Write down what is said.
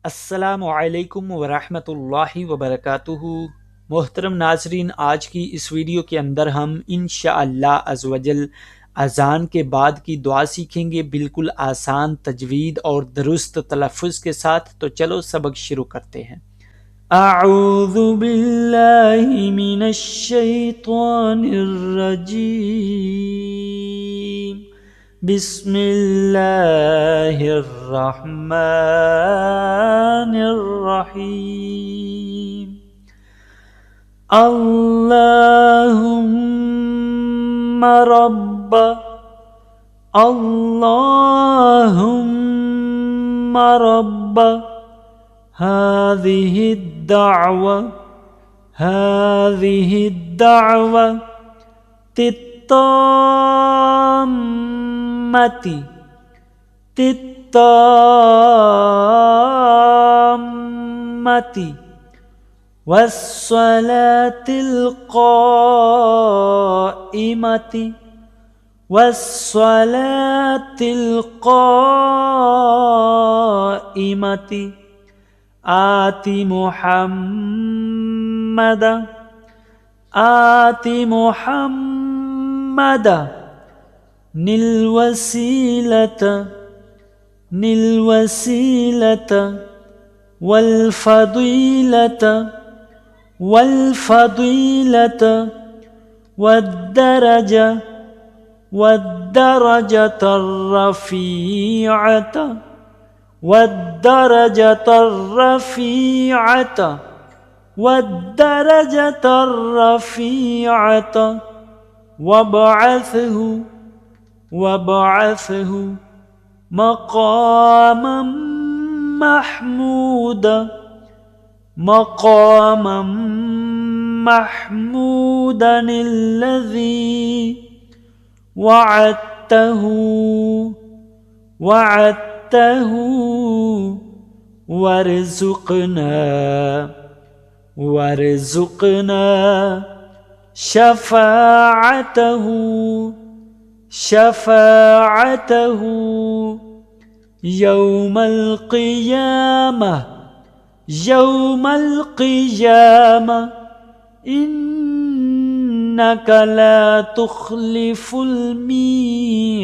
अस्सलामु अलैकुम वरहमतुल्लाहि वबरकातुहू। मोहतरम नाजरीन, आज की इस वीडियो के अंदर हम इंशाअल्लाह अज़्वजल अज़ान के बाद की दुआ सीखेंगे, बिल्कुल आसान तजवीद और दुरुस्त तलफ़्फ़ुज़ के साथ। तो चलो सबक शुरू करते हैं। अऊज़ु बिल्लाहि मिनश शैतानिर रजीम। बिस्मिल्लाहिर्रहमानिर्रहीम। अल्लाहुम्मा रब्ब हाज़िहिद-दअवा तित्ताम्मति वस्सलातिल क़ाइमति आति मुहम्मद निल वसीलत वल फदीलत والدرجة الرفيعة وابعثه مقاما محمودا الذي وعدته وارزقنا شفاعته يوم القيامة إنك لا تخلف الميعاد।